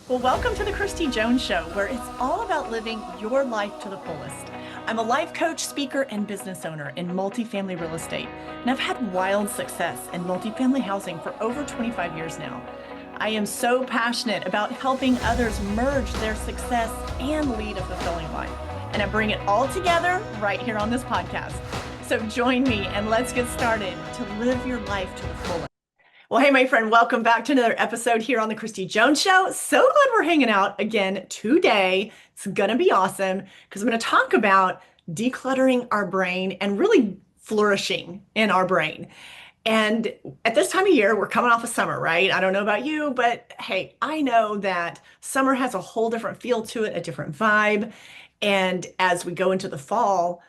Well, welcome to the Kristi Jones Show, where it's all about living your life to the fullest. I'm a life coach, speaker, and business owner in multifamily real estate, and I've had wild success in multifamily housing for over 25 years now. I am so passionate about helping others merge their success and lead a fulfilling life, and I bring it all together right here on this podcast. So join me and let's get started to live your life to the fullest. Well, hey, my friend, welcome back to another episode here on the Kristi Jones Show. So glad we're hanging out again today. It's going to be awesome because I'm going to talk about decluttering our brain and really flourishing in our brain. And at this time of year, we're coming off of summer, right? I don't know about you, but hey, I know that summer has a whole different feel to it, a different vibe. And as we go into the fall,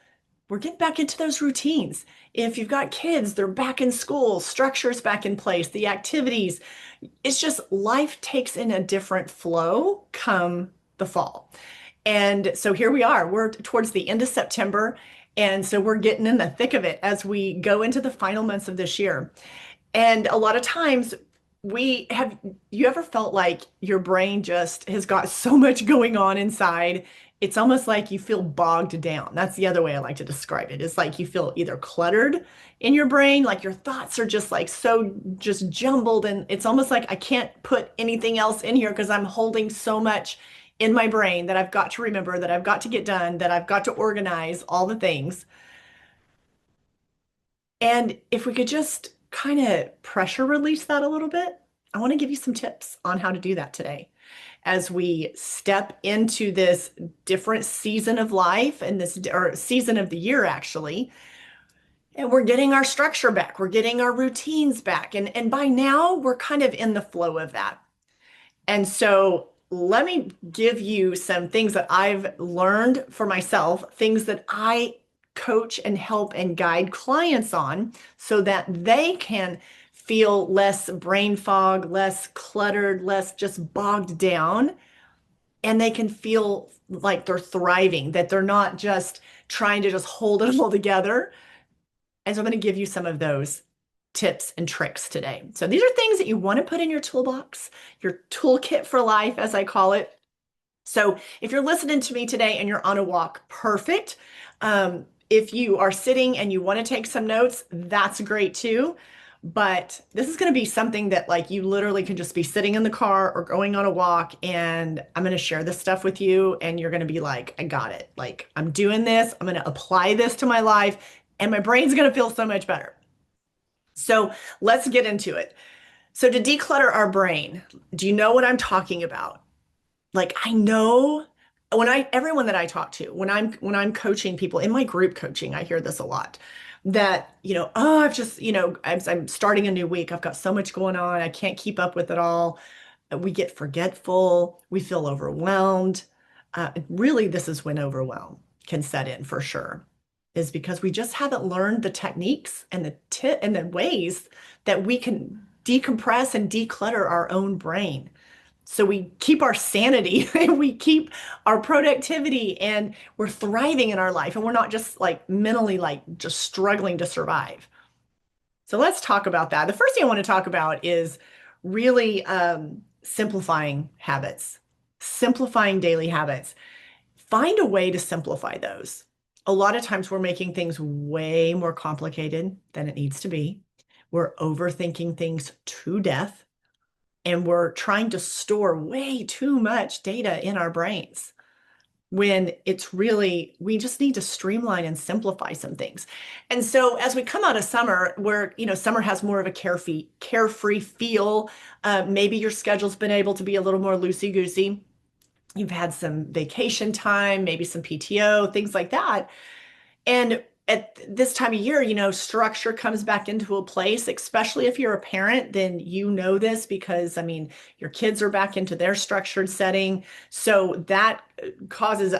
we're getting back into those routines. If you've got kids, they're back in school, structure's back in place, the activities. It's just life takes in a different flow come the fall. And so here we are. We're towards the end of September. And so we're getting in the thick of it as we go into the final months of this year. And a lot of times you ever felt like your brain just has got so much going on inside? It's almost like you feel bogged down. That's the other way I like to describe it. It's like you feel either cluttered in your brain, like your thoughts are just like so just jumbled. And it's almost like I can't put anything else in here because I'm holding so much in my brain that I've got to remember, that I've got to get done, that I've got to organize all the things. And if we could just kind of pressure release that a little bit, I want to give you some tips on how to do that today as we step into this different season of life and this or season of the year, actually. And we're getting our structure back. We're getting our routines back. And by now, we're kind of in the flow of that. And so let me give you some things that I've learned for myself, things that I coach and help and guide clients on so that they can feel less brain fog, less cluttered, less just bogged down, and they can feel like they're thriving, that they're not just trying to just hold it all together. And so I'm going to give you some of those tips and tricks today. So these are things that you want to put in your toolbox, your toolkit for life, as I call it. So if you're listening to me today and you're on a walk, perfect. If you are sitting and you want to take some notes, that's great too. But this is going to be something that like you literally can just be sitting in the car or going on a walk, and I'm going to share this stuff with you and you're going to be like, I got it. Like I'm doing this. I'm going to apply this to my life and my brain's going to feel so much better. So let's get into it. So to declutter our brain, do you know what I'm talking about? Like I know everyone that I talk to, when I'm coaching people in my group coaching, I hear this a lot that, oh, I've just, I'm starting a new week. I've got so much going on. I can't keep up with it all. We get forgetful. We feel overwhelmed. Really, this is when overwhelm can set in for sure, is because we just haven't learned the techniques and the ways that we can decompress and declutter our own brain. So we keep our sanity and we keep our productivity and we're thriving in our life and we're not just like mentally like just struggling to survive. So let's talk about that. The first thing I want to talk about is really simplifying habits, simplifying daily habits. Find a way to simplify those. A lot of times we're making things way more complicated than it needs to be. We're overthinking things to death. And we're trying to store way too much data in our brains when it's really, we just need to streamline and simplify some things. And so as we come out of summer, where, summer has more of a carefree feel, maybe your schedule's been able to be a little more loosey-goosey. You've had some vacation time, maybe some PTO, things like that. And at this time of year, structure comes back into a place, especially if you're a parent, then you know this because, your kids are back into their structured setting. So that causes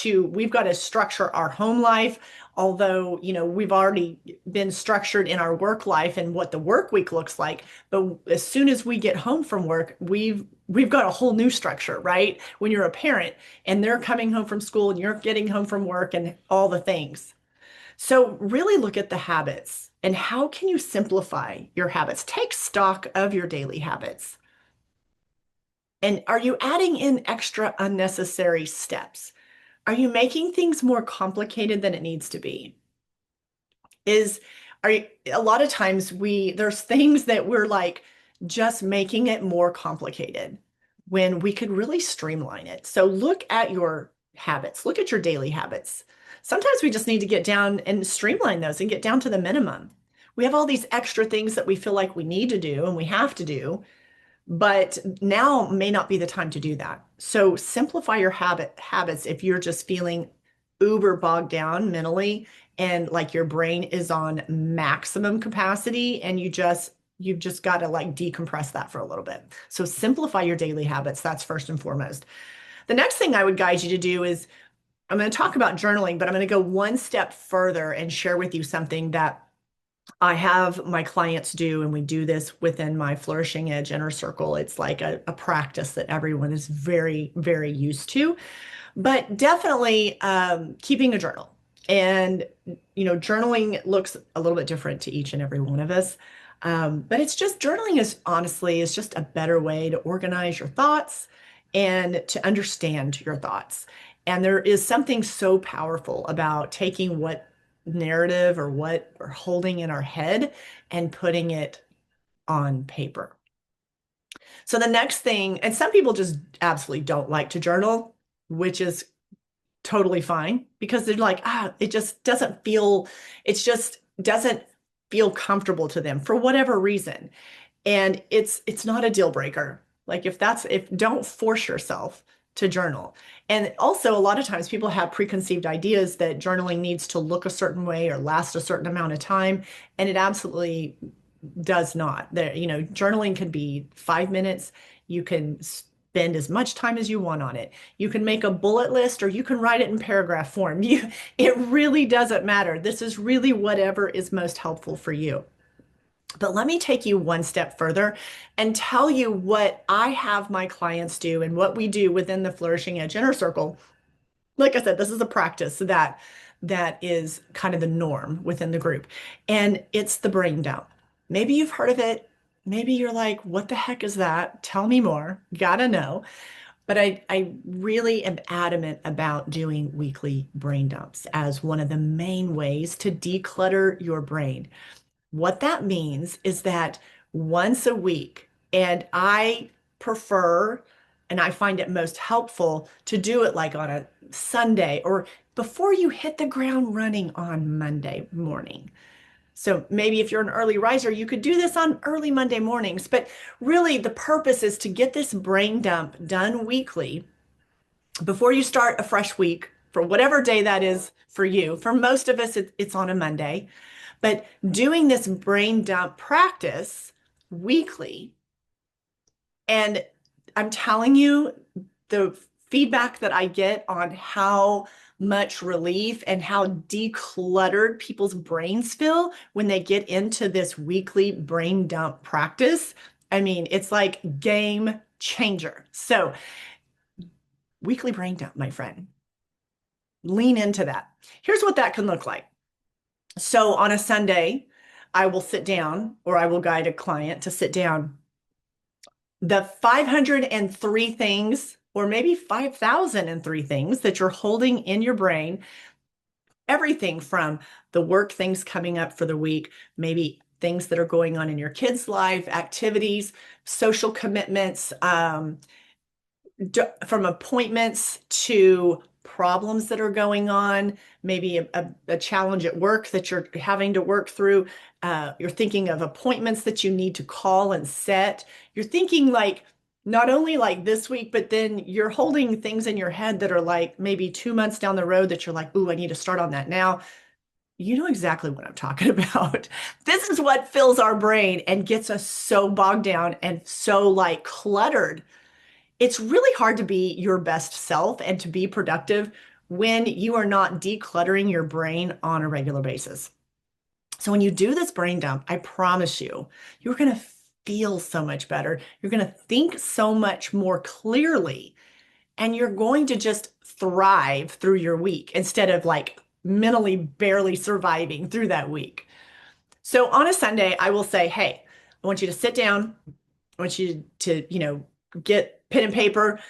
we've got to structure our home life. Although, we've already been structured in our work life and what the work week looks like. But as soon as we get home from work, we've got a whole new structure, right? When you're a parent and they're coming home from school and you're getting home from work and all the things. So really look at the habits and how can you simplify your habits? Take stock of your daily habits. And are you adding in extra unnecessary steps? Are you making things more complicated than it needs to be? Is are you, a lot of times there's things that we're like just making it more complicated when we could really streamline it. So look at your habits, look at your daily habits. Sometimes we just need to get down and streamline those and get down to the minimum. We have all these extra things that we feel like we need to do and we have to do, but now may not be the time to do that. So simplify your habits if you're just feeling uber bogged down mentally and like your brain is on maximum capacity and you've just got to like decompress that for a little bit. So simplify your daily habits. That's first and foremost. The next thing I would guide you to do is I'm going to talk about journaling, but I'm going to go one step further and share with you something that I have my clients do, and we do this within my Flourishing Edge inner circle. It's like a practice that everyone is very, very used to, but definitely keeping a journal. And, journaling looks a little bit different to each and every one of us. But it's just journaling is just a better way to organize your thoughts and to understand your thoughts. And there is something so powerful about taking what narrative or what we're holding in our head and putting it on paper. So the next thing, and some people just absolutely don't like to journal, which is totally fine because they're like, it just doesn't feel comfortable to them for whatever reason. And it's not a deal breaker. Like if don't force yourself to journal. And also a lot of times people have preconceived ideas that journaling needs to look a certain way or last a certain amount of time, and it absolutely does not. Journaling can be 5 minutes. You can spend as much time as you want on it. You can make a bullet list or you can write it in paragraph form. It really doesn't matter. This is really whatever is most helpful for you. But let me take you one step further and tell you what I have my clients do and what we do within the Flourishing Edge Inner Circle. Like I said, this is a practice that is kind of the norm within the group. And it's the brain dump. Maybe you've heard of it. Maybe you're like, what the heck is that? Tell me more. Gotta know. But I really am adamant about doing weekly brain dumps as one of the main ways to declutter your brain. What that means is that once a week, and I prefer and I find it most helpful to do it like on a Sunday or before you hit the ground running on Monday morning. So maybe if you're an early riser, you could do this on early Monday mornings. But really, the purpose is to get this brain dump done weekly before you start a fresh week for whatever day that is for you. For most of us, it's on a Monday. But doing this brain dump practice weekly, and I'm telling you, the feedback that I get on how much relief and how decluttered people's brains feel when they get into this weekly brain dump practice. I mean, it's like game changer. So, weekly brain dump, my friend. Lean into that. Here's what that can look like. So on a Sunday, I will sit down or I will guide a client to sit down. The 503 things, or maybe 5,003 things that you're holding in your brain, everything from the work things coming up for the week, maybe things that are going on in your kids' life, activities, social commitments, from appointments to problems that are going on, maybe a challenge at work that you're having to work through. You're thinking of appointments that you need to call and set. You're thinking like not only like this week, but then you're holding things in your head that are like maybe 2 months down the road that you're like, ooh, I need to start on that now. You know exactly what I'm talking about. This is what fills our brain and gets us so bogged down and so like cluttered. It's really hard to be your best self and to be productive when you are not decluttering your brain on a regular basis. So when you do this brain dump, I promise you, you're going to feel so much better. You're going to think so much more clearly, and you're going to just thrive through your week instead of like mentally barely surviving through that week. So on a Sunday, I will say, hey, I want you to sit down. I want you to, get pen and paper,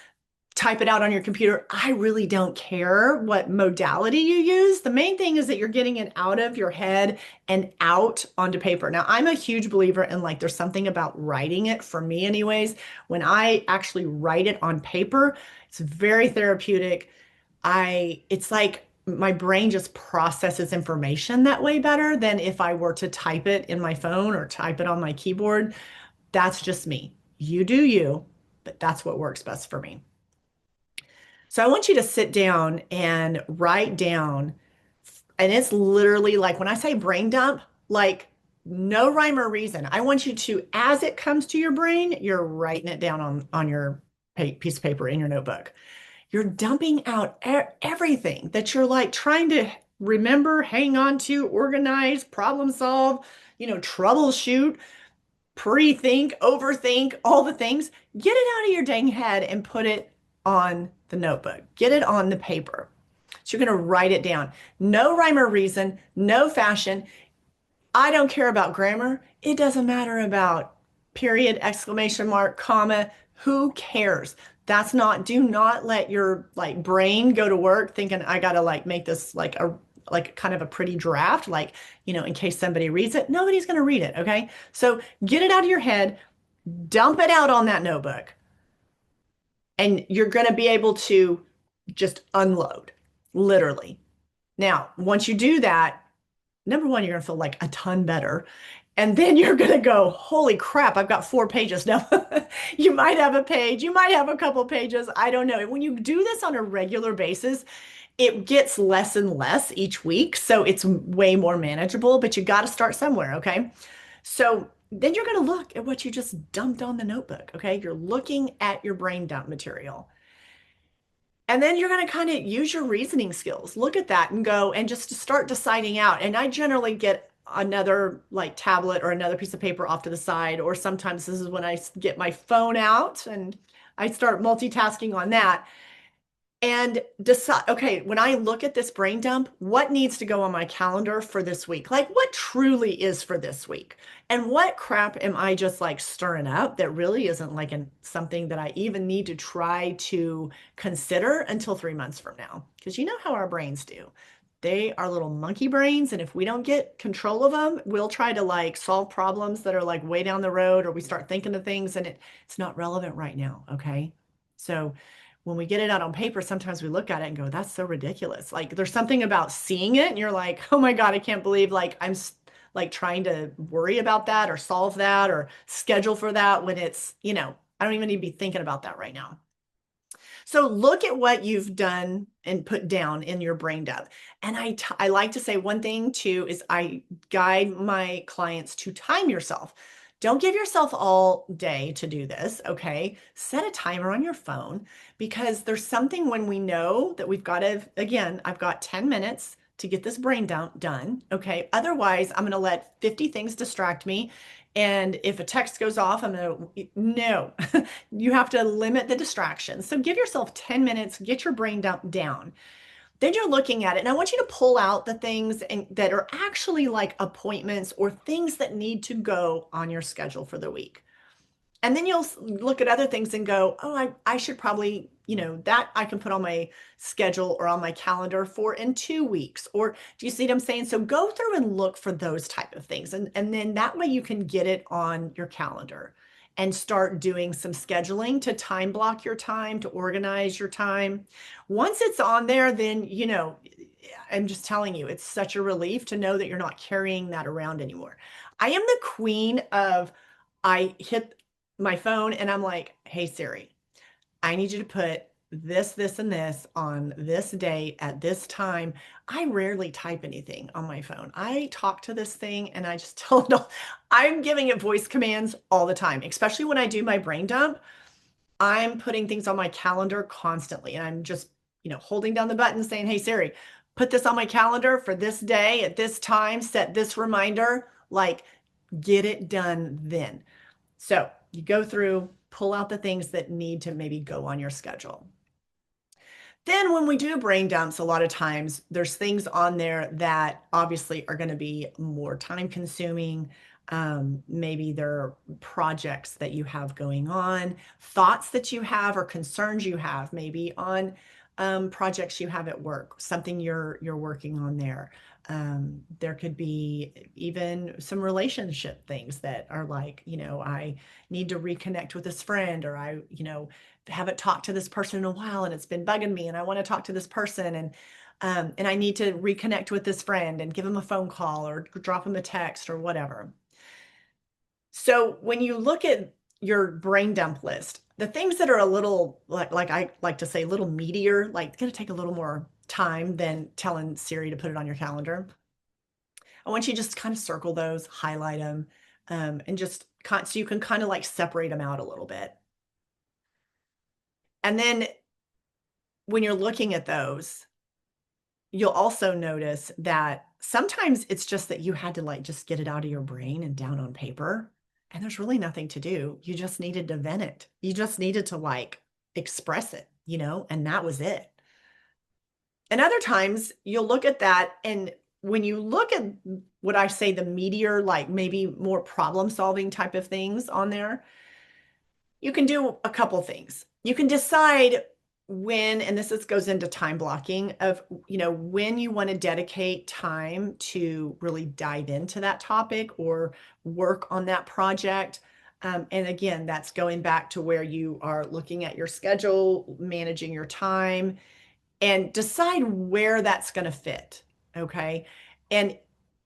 type it out on your computer. I really don't care what modality you use. The main thing is that you're getting it out of your head and out onto paper. Now, I'm a huge believer in like there's something about writing it for me anyways. When I actually write it on paper, it's very therapeutic. It's like my brain just processes information that way better than if I were to type it in my phone or type it on my keyboard. That's just me. You do you, but that's what works best for me. So I want you to sit down and write down, and it's literally like when I say brain dump, like no rhyme or reason. I want you to, as it comes to your brain, you're writing it down on your piece of paper in your notebook. You're dumping out everything that you're like trying to remember, hang on to, organize, problem solve, troubleshoot, pre-think, overthink, all the things. Get it out of your dang head and put it on the notebook. Get it on the paper. So you're going to write it down. No rhyme or reason, no fashion. I don't care about grammar. It doesn't matter about period, exclamation mark, comma. Who cares? That's not, do not let your like brain go to work thinking I gotta like make this like kind of a pretty draft, like, in case somebody reads it. Nobody's gonna read it, okay? So get it out of your head, dump it out on that notebook, and you're gonna be able to just unload, literally. Now, once you do that, number one, you're gonna feel like a ton better. And then you're going to go, holy crap, I've got 4 pages now. You might have a page, you might have a couple pages. I don't know. When you do this on a regular basis, it gets less and less each week. So it's way more manageable, but you got to start somewhere. Okay. So then you're going to look at what you just dumped on the notebook. Okay. You're looking at your brain dump material. And then you're going to kind of use your reasoning skills. Look at that and go and just start deciding out. And I generally get another like tablet or another piece of paper off to the side, or sometimes this is when I get my phone out and I start multitasking on that and decide, okay, when I look at this brain dump, what needs to go on my calendar for this week? Like what truly is for this week? And what crap am I just like stirring up that really isn't like something that I even need to try to consider until 3 months from now? Because you know how our brains do. They are little monkey brains, and if we don't get control of them, we'll try to like solve problems that are like way down the road, or we start thinking of things and it's not relevant right now, okay? So when we get it out on paper, sometimes we look at it and go, that's so ridiculous. Like there's something about seeing it and you're like, oh my God, I can't believe like like trying to worry about that or solve that or schedule for that when it's, I don't even need to be thinking about that right now. So look at what you've done and put down in your brain dump. And I like to say one thing too is I guide my clients to time yourself. Don't give yourself all day to do this, okay? Set a timer on your phone because there's something when we know that we've got to, again, I've got 10 minutes to get this brain dump done, okay? Otherwise, I'm going to let 50 things distract me. And if a text goes off, I'm going to, no, you have to limit the distractions. So give yourself 10 minutes, get your brain dump down. Then you're looking at it, and I want you to pull out the things that are actually like appointments or things that need to go on your schedule for the week. And then you'll look at other things and go, oh, I should probably, that I can put on my schedule or on my calendar for in 2 weeks. Or do you see what I'm saying? So go through and look for those type of things. And then that way you can get it on your calendar and start doing some scheduling to time block your time, to organize your time. Once it's on there, then, I'm just telling you, it's such a relief to know that you're not carrying that around anymore. I am the queen of, I hit my phone and I'm like, hey Siri, I need you to put this, and this on this day at this time. I rarely type anything on my phone. I talk to this thing and I just tell it all. I'm giving it voice commands all the time, especially when I do my brain dump. I'm putting things on my calendar constantly and I'm just, holding down the button saying, hey Siri, put this on my calendar for this day at this time, set this reminder, like get it done then. So you go through, pull out the things that need to maybe go on your schedule. Then when we do brain dumps, a lot of times there's things on there that obviously are going to be more time consuming. Maybe there are projects that you have going on, thoughts that you have, or concerns you have, maybe on projects you have at work, something you're working on there. There could be even some relationship things that are like, I need to reconnect with this friend, or I, haven't talked to this person in a while and it's been bugging me and I want to talk to this person, and I need to reconnect with this friend and give him a phone call or drop him a text or whatever. So when you look at your brain dump list, the things that are a little like I like to say, a little meatier, like going to take a little more time than telling Siri to put it on your calendar. I want you to just kind of circle those, highlight them, and just so you can kind of like separate them out a little bit. And then when you're looking at those, you'll also notice that sometimes it's just that you had to like just get it out of your brain and down on paper. And there's really nothing to do. You just needed to vent it. You just needed to like express it, and that was it. And other times you'll look at that, and when you look at what I say, the meatier, like maybe more problem solving type of things on there, you can do a couple things. You can decide when, and goes into time blocking of, when you want to dedicate time to really dive into that topic or work on that project. And again, that's going back to where you are looking at your schedule, managing your time, and decide where that's going to fit. Okay. And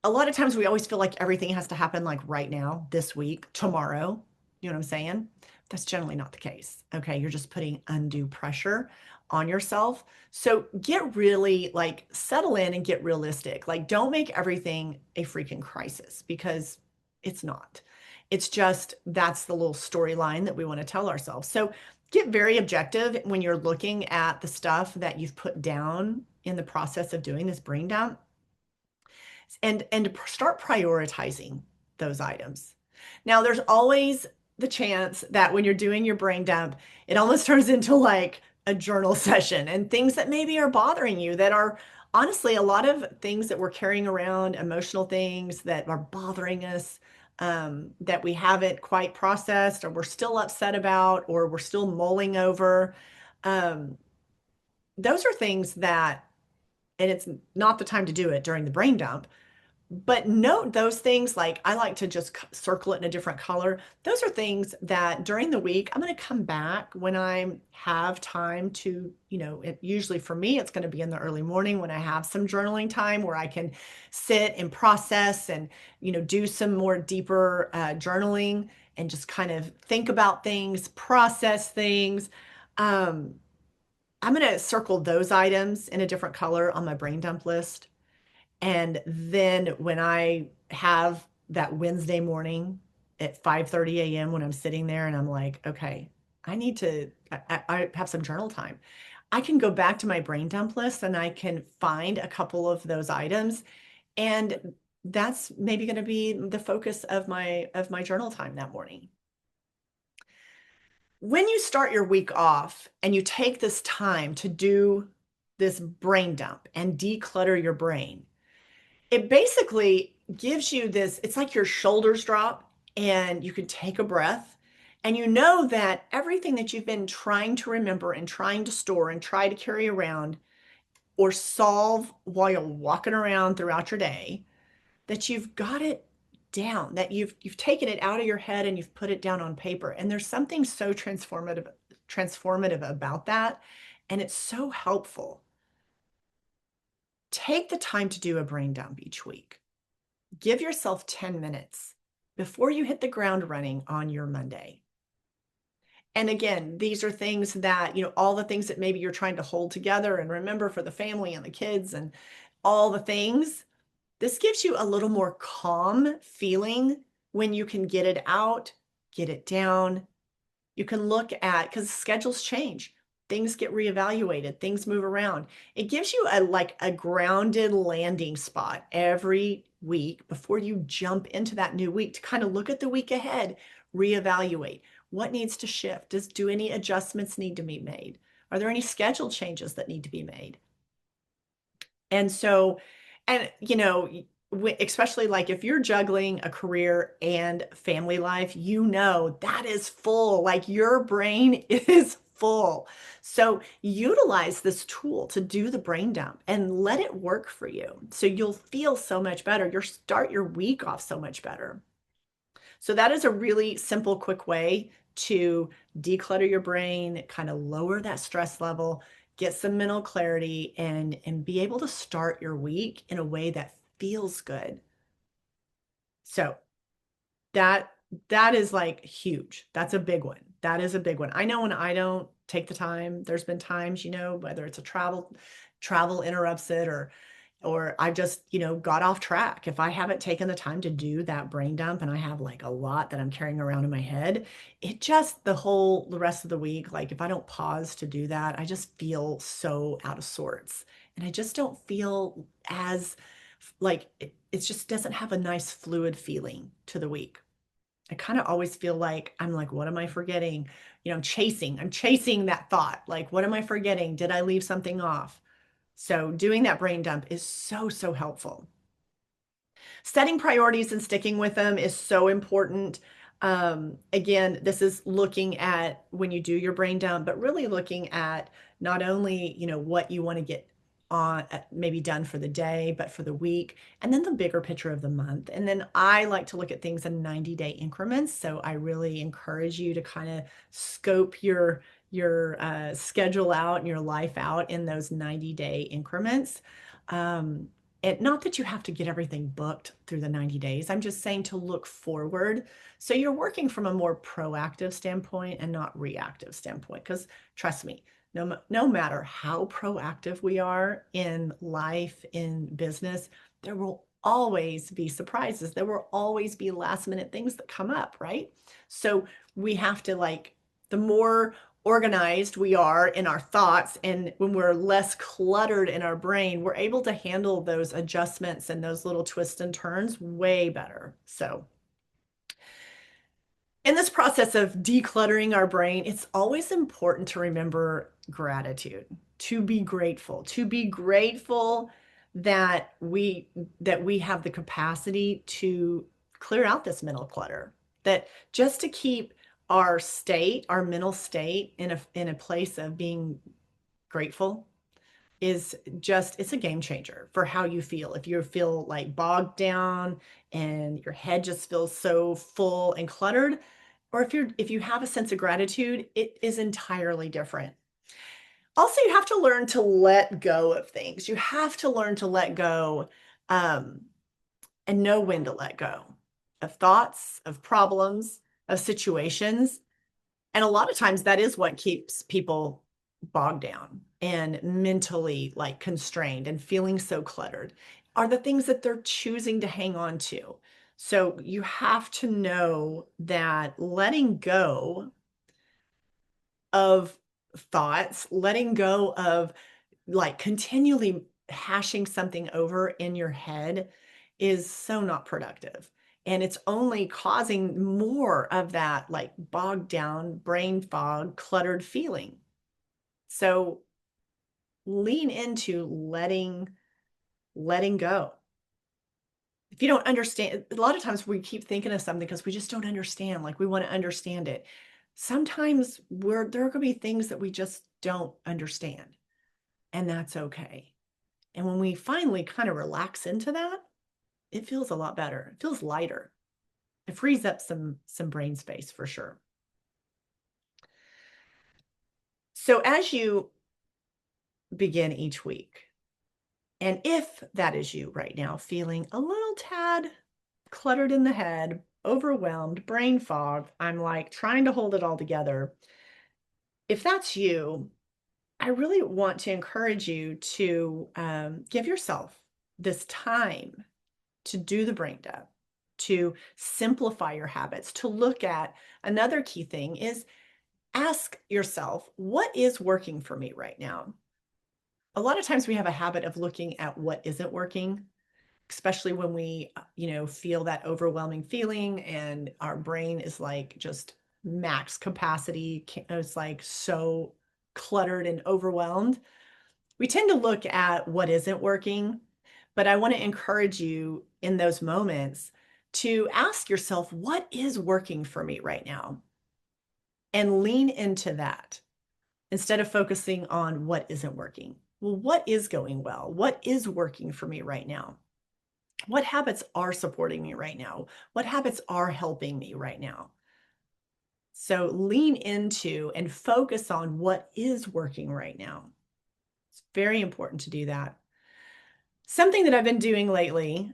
a lot of times we always feel like everything has to happen like right now, this week, tomorrow. You know what I'm saying? That's generally not the case. Okay. You're just putting undue pressure on yourself. So get really like settle in and get realistic. Like, don't make everything a freaking crisis, because it's not. It's just that's the little storyline that we want to tell ourselves. So get very objective when you're looking at the stuff that you've put down in the process of doing this brain dump, and start prioritizing those items. Now, there's always the chance that when you're doing your brain dump, it almost turns into like a journal session, and things that maybe are bothering you, that are honestly a lot of things that we're carrying around, emotional things that are bothering us, that we haven't quite processed, or we're still upset about, or we're still mulling over. Um, those are things that, and it's not the time to do it during the brain dump, but note those things. Like, I like to just circle it in a different color. Those are things that during the week, I'm going to come back when I have time to, usually for me, it's going to be in the early morning when I have some journaling time where I can sit and process and, do some more deeper journaling and just kind of think about things, process things. Um, I'm going to circle those items in a different color on my brain dump list. And then when I have that Wednesday morning at 5:30 a.m., when I'm sitting there and I'm like, okay, I have some journal time. I can go back to my brain dump list and I can find a couple of those items. And that's maybe going to be the focus of my journal time that morning. When you start your week off and you take this time to do this brain dump and declutter your brain, it basically gives you this, it's like your shoulders drop and you can take a breath, and you know that everything that you've been trying to remember and trying to store and try to carry around or solve while you're walking around throughout your day, that you've got it down, that you've taken it out of your head and you've put it down on paper. And there's something so transformative about that, and it's so helpful. Take the time to do a brain dump each week. Give yourself 10 minutes before you hit the ground running on your Monday. And again, these are things that, all the things that maybe you're trying to hold together and remember for the family and the kids and all the things. This gives you a little more calm feeling when you can get it out, get it down. You can look at, because schedules change, things get reevaluated, things move around. It gives you a grounded landing spot every week before you jump into that new week, to kind of look at the week ahead, reevaluate what needs to shift. Do any adjustments need to be made? Are there any schedule changes that need to be made? And so, and especially like if you're juggling a career and family life, that is full. Like your brain is full. So utilize this tool to do the brain dump and let it work for you. So you'll feel so much better. You'll start your week off so much better. So that is a really simple, quick way to declutter your brain, kind of lower that stress level, get some mental clarity, and be able to start your week in a way that feels good. So that that is like huge. That's a big one. That is a big one. I know when I don't take the time, there's been times, whether it's a travel interrupts it, or I just, got off track. If I haven't taken the time to do that brain dump and I have like a lot that I'm carrying around in my head, it just the rest of the week, like if I don't pause to do that, I just feel so out of sorts. And I just don't feel as like it just doesn't have a nice fluid feeling to the week. I kind of always feel like I'm like, what am I forgetting? I'm chasing that thought. Like, what am I forgetting? Did I leave something off? So doing that brain dump is so, so helpful. Setting priorities and sticking with them is so important. Again, this is looking at when you do your brain dump, but really looking at not only, what you want to get on maybe done for the day, but for the week, and then the bigger picture of the month. And then I like to look at things in 90-day increments. So I really encourage you to kind of scope your schedule out and your life out in those 90-day increments. And not that you have to get everything booked through the 90 days. I'm just saying to look forward. So you're working from a more proactive standpoint and not reactive standpoint. Because trust me, no matter how proactive we are in life, in business, there will always be surprises. There will always be last minute things that come up, right? So we have to the more organized we are in our thoughts and when we're less cluttered in our brain, we're able to handle those adjustments and those little twists and turns way better. So in this process of decluttering our brain, it's always important to remember gratitude, to be grateful that we have the capacity to clear out this mental clutter, that just to keep our mental state in a place of being grateful is just it's a game changer for how you feel. If you feel like bogged down and your head just feels so full and cluttered, or if you have a sense of gratitude, it is entirely different. Also, you have to learn to let go of things. You have to learn to let go, um, and know when to let go of thoughts, of problems, of situations. And a lot of times that is what keeps people bogged down and mentally constrained and feeling so cluttered are the things that they're choosing to hang on to. So you have to know that letting go of thoughts, letting go of continually hashing something over in your head is so not productive. And it's only causing more of that bogged down, brain fog, cluttered feeling. So lean into letting go. If you don't understand, a lot of times we keep thinking of something because we just don't understand. Like we want to understand it. Sometimes there are going to be things that we just don't understand, and that's okay. And when we finally kind of relax into that, it feels a lot better. It feels lighter. It frees up some brain space for sure. So as you begin each week, and if that is you right now, feeling a little tad cluttered in the head, overwhelmed, brain fog, I'm like trying to hold it all together. If that's you, I really want to encourage you to give yourself this time to do the brain dump, to simplify your habits, to look at another key thing is ask yourself, what is working for me right now? A lot of times we have a habit of looking at what isn't working, especially when we, feel that overwhelming feeling and our brain is just max capacity. It's so cluttered and overwhelmed. We tend to look at what isn't working, But I want to encourage you in those moments to ask yourself, what is working for me right now? And lean into that instead of focusing on what isn't working. Well, what is going well? What is working for me right now? What habits are supporting me right now? What habits are helping me right now? So lean into and focus on what is working right now. It's very important to do that. Something that I've been doing lately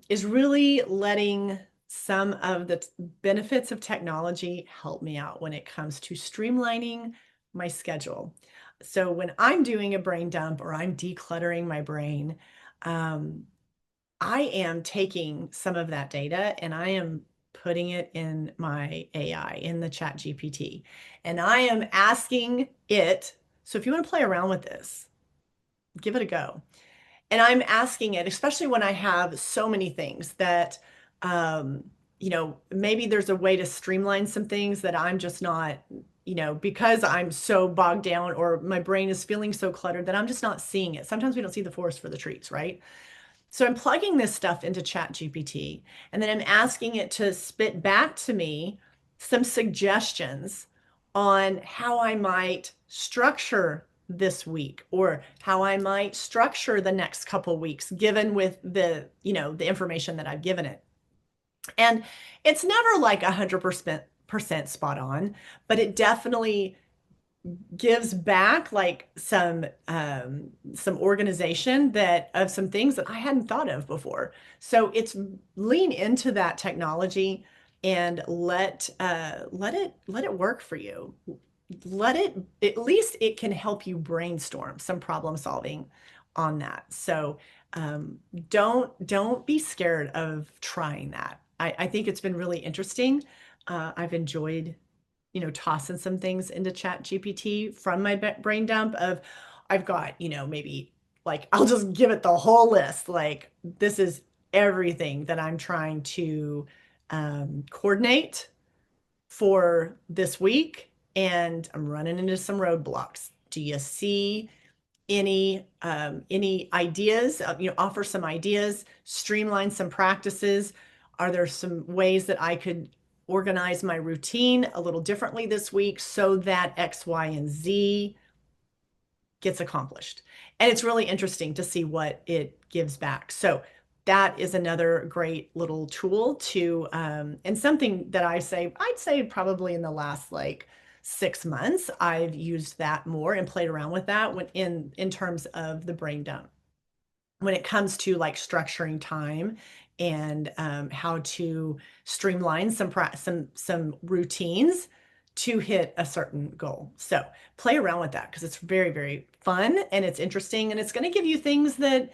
is really letting some of the benefits of technology help me out when it comes to streamlining my schedule. So when I'm doing a brain dump or I'm decluttering my brain, um, I am taking some of that data and I am putting it in my AI, in the chat GPT, and I am asking it. So if you want to play around with this, give it a go. And I'm asking it, especially when I have so many things that, um, maybe there's a way to streamline some things that I'm just not, because I'm so bogged down or my brain is feeling so cluttered that I'm just not seeing it. Sometimes we don't see the forest for the trees, right? So I'm plugging this stuff into Chat GPT, and then I'm asking it to spit back to me some suggestions on how I might structure this week or how I might structure the next couple weeks, given with the information that I've given it. And it's never like 100% spot on, but it definitely gives back like some organization that of some things that I hadn't thought of before. So it's lean into that technology and let it work for you. Let it, at least it can help you brainstorm some problem solving on that. So um, don't be scared of trying that. I think it's been really interesting. I've enjoyed tossing some things into chat GPT from my brain dump of I've got, maybe like I'll just give it the whole list. Like this is everything that I'm trying to coordinate for this week. And I'm running into some roadblocks. Do you see any ideas, offer some ideas, streamline some practices? Are there some ways that I could organize my routine a little differently this week so that X, Y, and Z gets accomplished? And it's really interesting to see what it gives back. So that is another great little tool to, and something that I'd say probably in the last like 6 months, I've used that more and played around with that when in terms of the brain dump. When it comes to like structuring time and how to streamline some routines to hit a certain goal. So play around with that because it's very, very fun and it's interesting and it's going to give you things that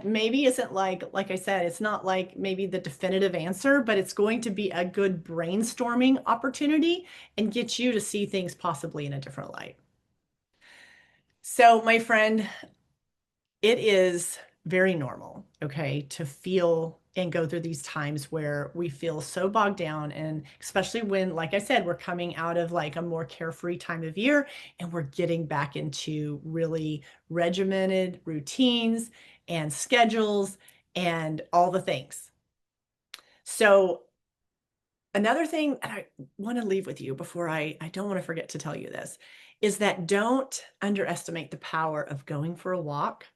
maybe isn't like I said, it's not like maybe the definitive answer, but it's going to be a good brainstorming opportunity and get you to see things possibly in a different light. So, my friend, it is very normal, okay, to feel and go through these times where we feel so bogged down. And especially when, like I said, we're coming out of like a more carefree time of year and we're getting back into really regimented routines and schedules and all the things. So, another thing that I want to leave with you before I don't want to forget to tell you this is that don't underestimate the power of going for a walk.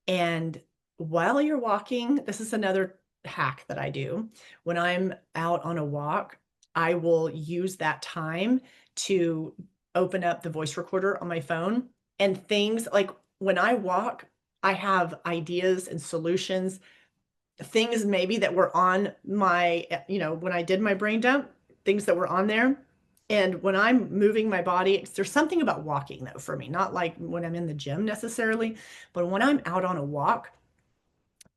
And while you're walking, this is another hack that I do. When I'm out on a walk, I will use that time to open up the voice recorder on my phone and things like when I walk, I have ideas and solutions, things maybe that were on my, when I did my brain dump, things that were on there. And when I'm moving my body, there's something about walking though for me, not like when I'm in the gym necessarily, but when I'm out on a walk,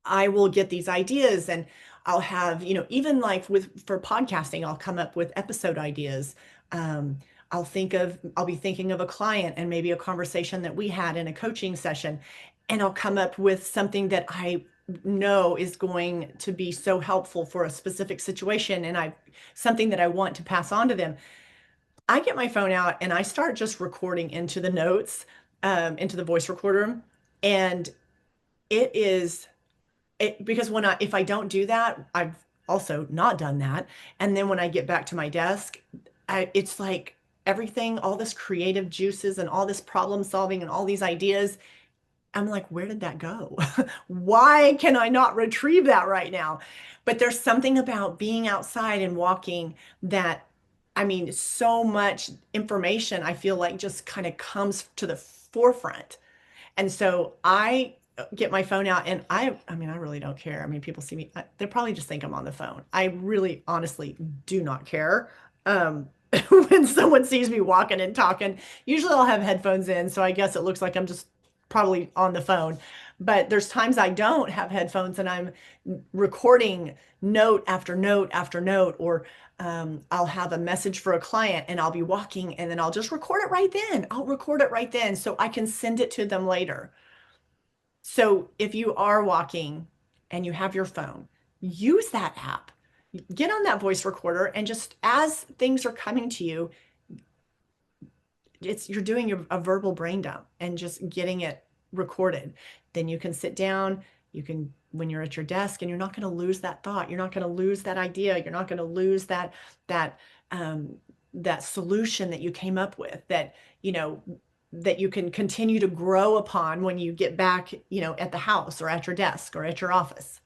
I will get these ideas and I'll have, even like for podcasting, I'll come up with episode ideas. Um, I'll be thinking of a client and maybe a conversation that we had in a coaching session, and I'll come up with something that I know is going to be so helpful for a specific situation and something that I want to pass on to them. I get my phone out and I start just recording into the notes, into the voice recorder, and it is because if I don't do that, I've also not done that. And then when I get back to my desk, it's like everything, all this creative juices and all this problem solving and all these ideas, I'm like, where did that go? Why can I not retrieve that right now? But there's something about being outside and walking that, I mean, so much information I feel like just kind of comes to the forefront. And so I get my phone out and I mean, I really don't care. I mean, people see me, they probably just think I'm on the phone. I really honestly do not care. When someone sees me walking and talking, usually I'll have headphones in, so I guess it looks like I'm just probably on the phone. But there's times I don't have headphones and I'm recording note after note after note, or I'll have a message for a client and I'll be walking and then I'll just record it right then. I'll record it right then so I can send it to them later. So if you are walking and you have your phone, use that app. Get on that voice recorder and just as things are coming to you, you're doing a verbal brain dump and just getting it recorded. Then you can sit down, you can when you're at your desk and you're not going to lose that thought, you're not going to lose that idea, you're not going to lose that um that solution that you came up with, that that you can continue to grow upon when you get back, at the house or at your desk or at your office.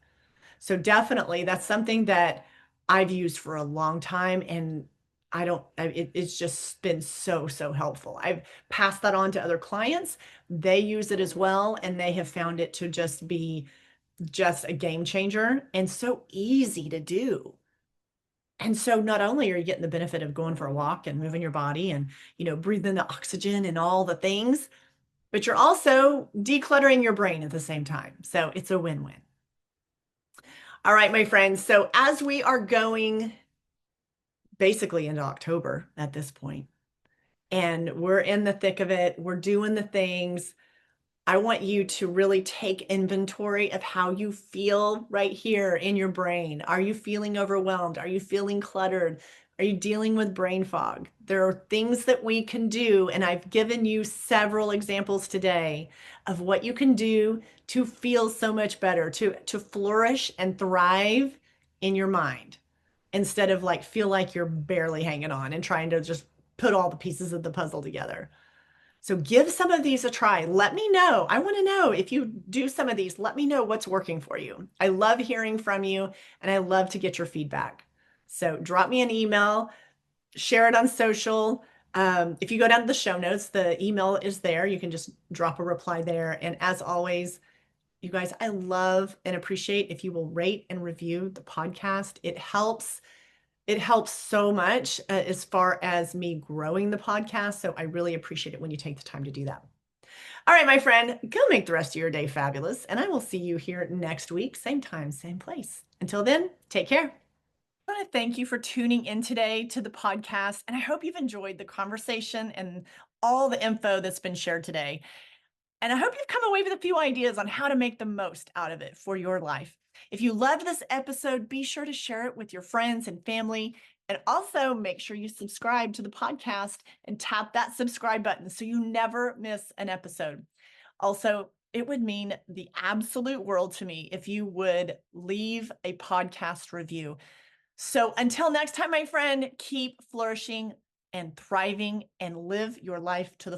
So definitely that's something that I've used for a long time, and it's just been so, so helpful. I've passed that on to other clients. They use it as well, and they have found it to just be just a game changer and so easy to do. And so not only are you getting the benefit of going for a walk and moving your body and, breathing the oxygen and all the things, but you're also decluttering your brain at the same time. So it's a win-win. All right, my friends. So as we are going basically into October at this point, and we're in the thick of it, we're doing the things. I want you to really take inventory of how you feel right here in your brain. Are you feeling overwhelmed? Are you feeling cluttered? Are you dealing with brain fog? There are things that we can do, and I've given you several examples today of what you can do to feel so much better, to flourish and thrive in your mind, instead of like feel like you're barely hanging on and trying to just put all the pieces of the puzzle together. So give some of these a try. Let me know. I want to know if you do some of these, let me know what's working for you. I love hearing from you and I love to get your feedback. So drop me an email, share it on social. If you go down to the show notes, the email is there. You can just drop a reply there. And as always, you guys, I love and appreciate if you will rate and review the podcast. It helps so much as far as me growing the podcast. So I really appreciate it when you take the time to do that. All right, my friend, go make the rest of your day fabulous. And I will see you here next week, same time, same place. Until then, take care. I want to thank you for tuning in today to the podcast. And I hope you've enjoyed the conversation and all the info that's been shared today. And I hope you've come away with a few ideas on how to make the most out of it for your life. If you loved this episode, be sure to share it with your friends and family. And also make sure you subscribe to the podcast and tap that subscribe button so you never miss an episode. Also, it would mean the absolute world to me if you would leave a podcast review. So until next time, my friend, keep flourishing and thriving and live your life to the